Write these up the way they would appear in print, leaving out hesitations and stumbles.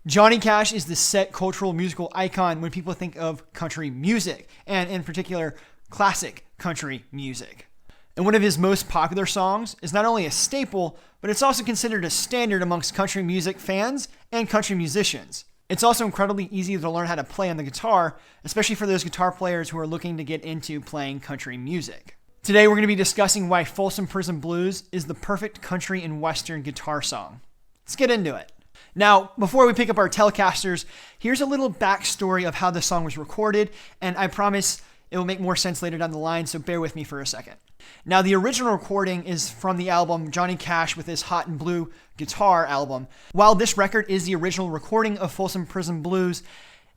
Johnny Cash is the set cultural musical icon when people think of country music, and in particular, classic country music. And one of his most popular songs is not only a staple, but it's also considered a standard amongst country music fans and country musicians. It's also incredibly easy to learn how to play on the guitar, especially for those guitar players who are looking to get into playing country music. Today we're going to be discussing why Folsom Prison Blues is the perfect country and western guitar song. Let's get into it. Now, before we pick up our Telecasters, here's a little backstory of how the song was recorded, and I promise it will make more sense later down the line, so bear with me for a second. Now, the original recording is from the album Johnny Cash with his Hot and Blue Guitar album. While this record is the original recording of Folsom Prison Blues,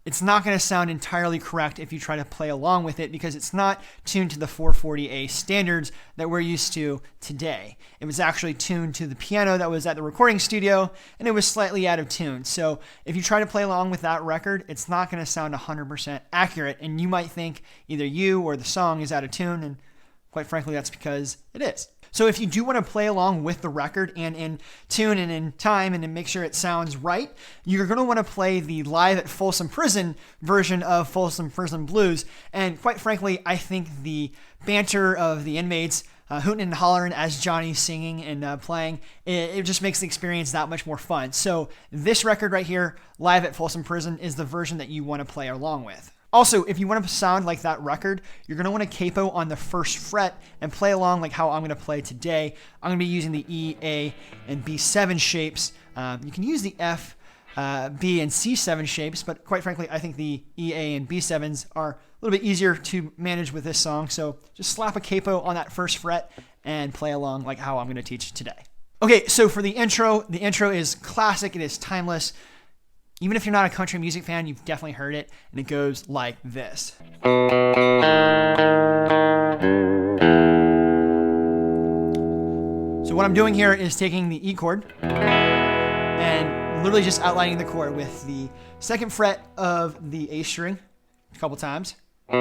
it's not going to sound entirely correct if you try to play along with it because it's not tuned to the 440A standards that we're used to today. It was actually tuned to the piano that was at the recording studio, and it was slightly out of tune. So if you try to play along with that record, it's not going to sound 100% accurate, and you might think either you or the song is out of tune, and quite frankly, that's because it is. So if you do want to play along with the record and in tune and in time and to make sure it sounds right, you're going to want to play the live at Folsom Prison version of Folsom Prison Blues. And quite frankly, I think the banter of the inmates hooting and hollering as Johnny's singing and playing, it just makes the experience that much more fun. So this record right here, live at Folsom Prison, is the version that you want to play along with. Also, if you want to sound like that record, you're going to want to capo on the first fret and play along like how I'm going to play today. I'm going to be using the E, A, and B7 shapes. You can use the F, B, and C7 shapes, but quite frankly, I think the E, A, and B7s are a little bit easier to manage with this song. So just slap a capo on that first fret and play along like how I'm going to teach today. Okay, so for the intro is classic. It is timeless. Even if you're not a country music fan, you've definitely heard it, and it goes like this. So what I'm doing here is taking the E chord and literally just outlining the chord with the second fret of the A string a couple times, 3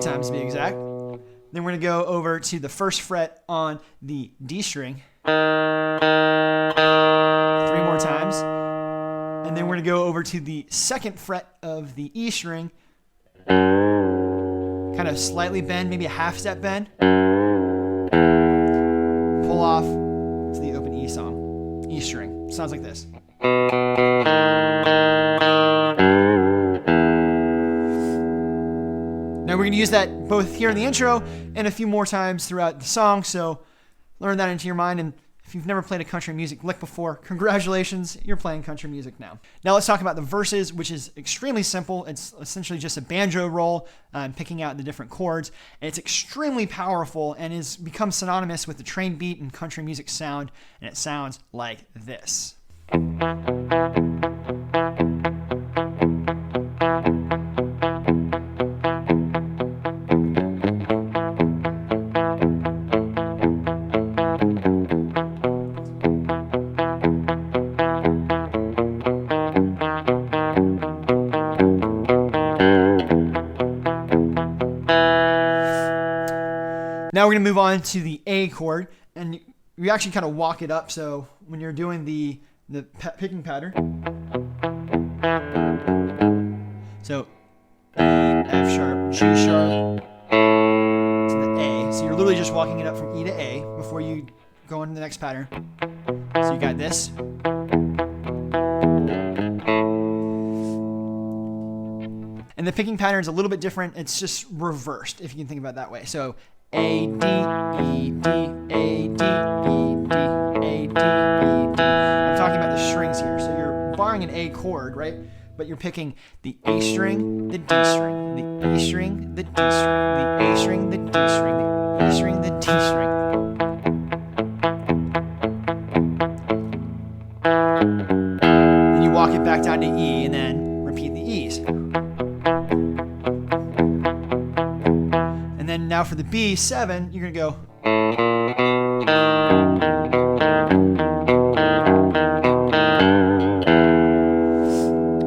times to be exact. Then we're going to go over to the first fret on the D string 3 more times. And then we're going to go over to the second fret of the E string, kind of slightly bend, maybe a half step bend, pull off to the open E string. Sounds like this. Now we're going to use that both here in the intro and a few more times throughout the song, so learn that into your mind. And if you've never played a country music lick before, congratulations, you're playing country music now. Now let's talk about the verses, which is extremely simple. It's essentially just a banjo roll, picking out the different chords. And it's extremely powerful and has become synonymous with the train beat and country music sound, and it sounds like this. Now we're going to move on to the A chord, and you actually kind of walk it up. So when you're doing the picking pattern, so E, F sharp, G sharp to the A. So you're literally just walking it up from E to A before you go into the next pattern. So you got this. And the picking pattern is a little bit different. It's just reversed, if you can think about it that way. So A, D, E, D, A, D, E, D, A, D, E, D. I'm talking about the strings here. So you're barring an A chord, right? But you're picking the A string, the D string, the E string, the D string, the A string, the D string, the E string, the D string. Then you walk it back down to E and then repeat the E's. And then now for the B7, you're going to go.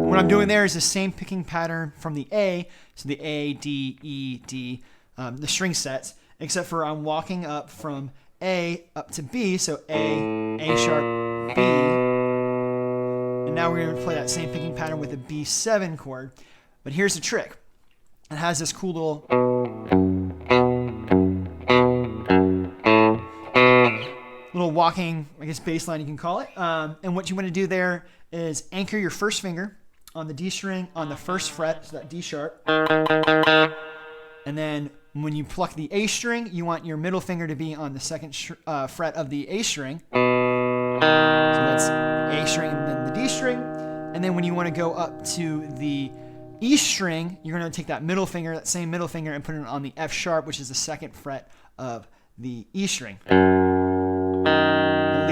What I'm doing there is the same picking pattern from the A, so the A, D, E, D, the string sets, except for I'm walking up from A up to B, so A, A sharp, B, And now we're going to play that same picking pattern with a B7 chord. But here's the trick. It has this cool little walking, I guess, bass line you can call it. And what you want to do there is anchor your first finger on the D string on the first fret, so that D sharp. And then when you pluck the A string, you want your middle finger to be on the second fret of the A string. So that's the A string and then the D string. And then when you want to go up to the E string, you're going to take that middle finger, that same middle finger, and put it on the F sharp, which is the second fret of the E string. And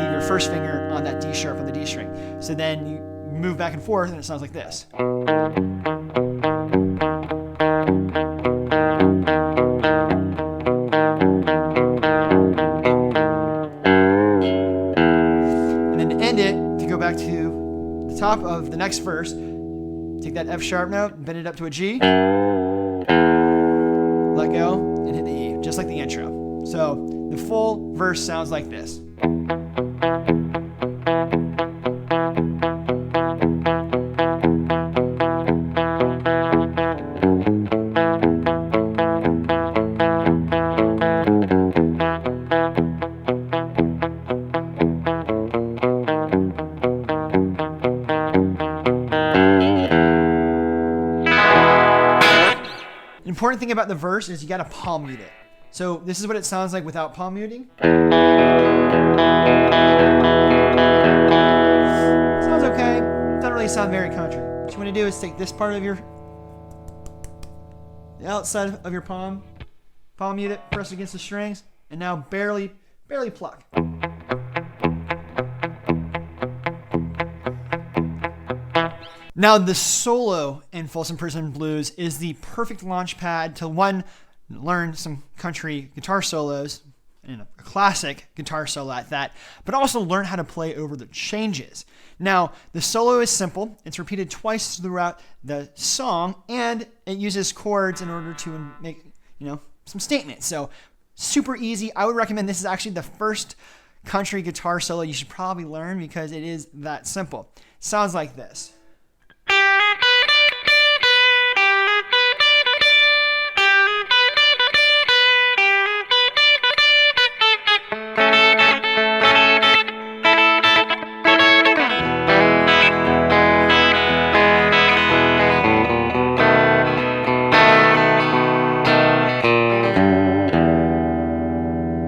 leave your first finger on that D sharp on the D string. So then you move back and forth, and it sounds like this. Back to the top of the next verse, take that F sharp note, bend it up to a G, let go, and hit the E, just like the intro. So the full verse sounds like this. The important thing about the verse is you got to palm mute it. So this is what it sounds like without palm muting. Sounds okay. Doesn't really sound very country. What you want to do is take this part of the outside of your palm mute it, press it against the strings, and now barely pluck. Now, the solo in Folsom Prison Blues is the perfect launch pad to, one, learn some country guitar solos, and a classic guitar solo at that, but also learn how to play over the changes. Now, the solo is simple. It's repeated twice throughout the song, and it uses chords in order to make, some statements. So, super easy. I would recommend this is actually the first country guitar solo you should probably learn because it is that simple. Sounds like this.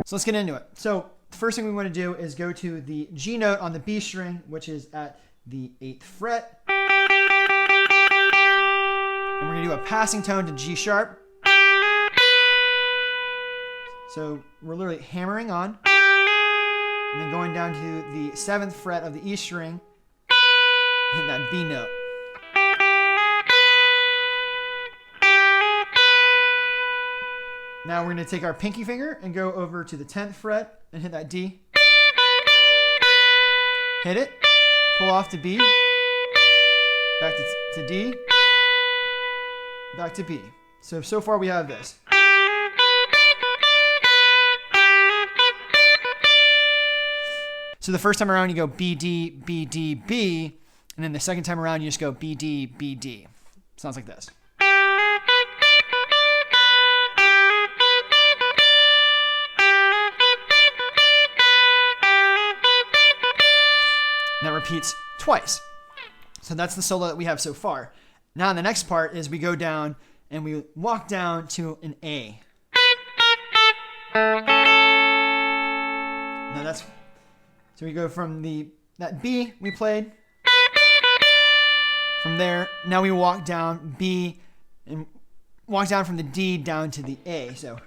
So let's get into it. So the first thing we want to do is go to the G note on the B string, which is at the 8th fret. And we're going to do a passing tone to G sharp. So we're literally hammering on, and then going down to the 7th fret of the E string, hitting that B note. Now we're going to take our pinky finger and go over to the 10th fret and hit that D. Hit it, pull off to B, back to D, back to B. So far we have this. So the first time around you go B, D, B, D, B, and then the second time around you just go B, D, B, D. Sounds like this. And that repeats twice. So that's the solo that we have so far. Now the next part is we go down and we walk down to an A. Now that's, so we go from that B we played. From there, now we walk down B and walk down from the D down to the A. So.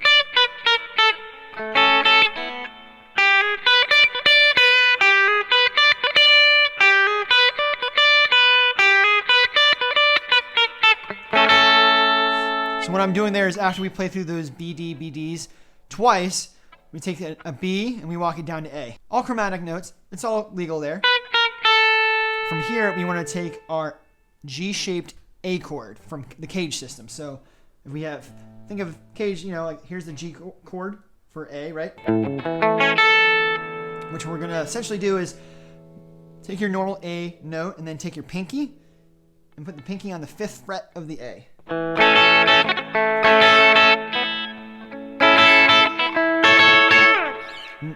So what I'm doing there is after we play through those B, D, B, Ds twice, we take a B and we walk it down to A. All chromatic notes. It's all legal there. From here, we want to take our G-shaped A chord from the Cage system. So if we have, think of Cage, like here's the G chord for A, right? Which we're going to essentially do is take your normal A note and then take your pinky and put the pinky on the 5th fret of the A.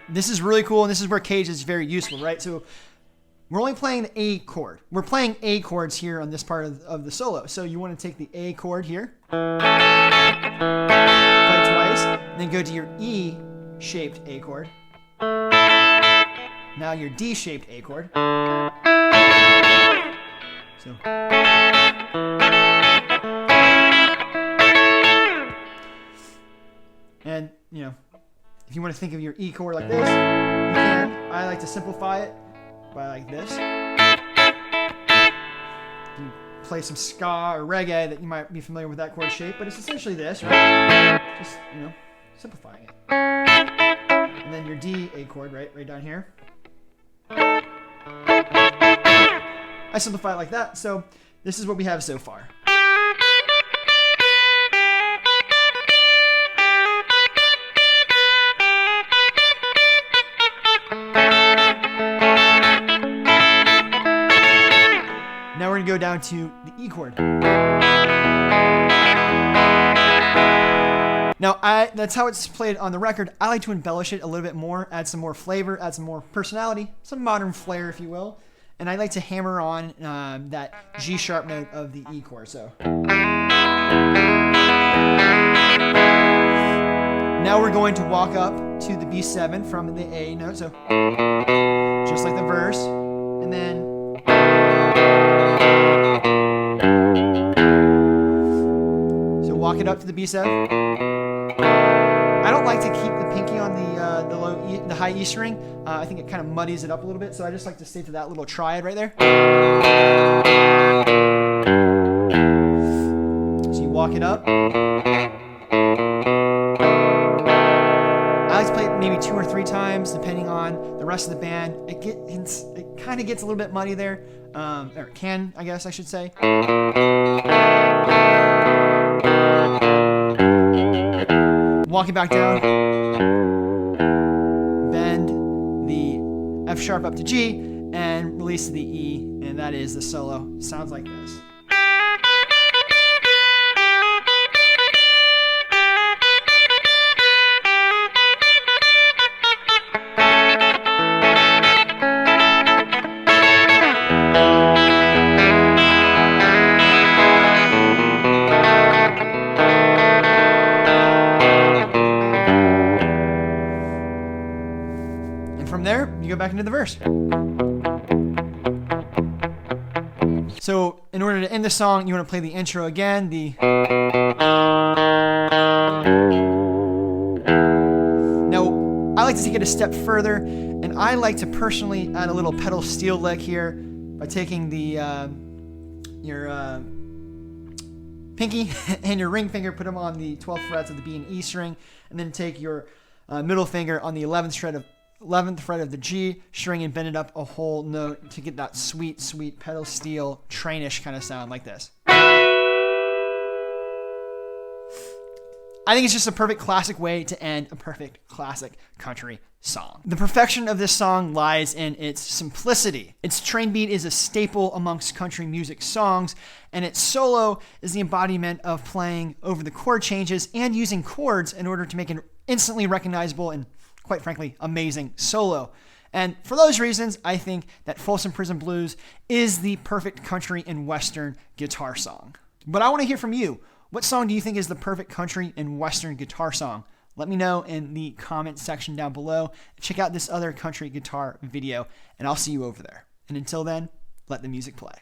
This is really cool, and this is where cage is very useful, right? So we're only playing the A chord. We're playing A chords here on this part of the solo. So you want to take the A chord here, play it twice, and then go to your E-shaped A chord. Now your D-shaped A chord. So. And, you know, if you want to think of your E chord like this, you can. I like to simplify it by like this. You play some ska or reggae that you might be familiar with that chord shape, but it's essentially this, right? Just, you know, simplifying it. And then your D A chord, right down here. I simplify it like that, so this is what we have so far. Now we're going to go down to the E chord. Now, that's how it's played on the record. I like to embellish it a little bit more, add some more flavor, add some more personality, some modern flair, if you will. And I like to hammer on that G sharp note of the E chord. So now we're going to walk up to the B7 from the A note. So just like the verse, and then walk it up to the B7. I don't like to keep the pinky on the high E string. I think it kind of muddies it up a little bit, so I just like to stay to that little triad right there. So you walk it up. I like to play it maybe 2 or 3 times, depending on the rest of the band. It kind of gets a little bit muddy there, or it can, I guess I should say. Walk it back down, bend the F sharp up to G, and release to the E, and that is the solo. Sounds like this. From there, you go back into the verse. So in order to end the song, you want to play the intro again. Now, I like to take it a step further, and I like to personally add a little pedal steel lick here by taking your pinky and your ring finger, put them on the 12th frets of the B and E string, and then take your middle finger on the 11th fret of the G string and bend it up a whole note to get that sweet, sweet pedal steel trainish kind of sound like this. I think it's just a perfect classic way to end a perfect classic country song. The perfection of this song lies in its simplicity. Its train beat is a staple amongst country music songs, and its solo is the embodiment of playing over the chord changes and using chords in order to make an instantly recognizable and, quite frankly, amazing solo. And for those reasons, I think that Folsom Prison Blues is the perfect country and western guitar song. But I want to hear from you. What song do you think is the perfect country and western guitar song? Let me know in the comment section down below. Check out this other country guitar video, and I'll see you over there. And until then, let the music play.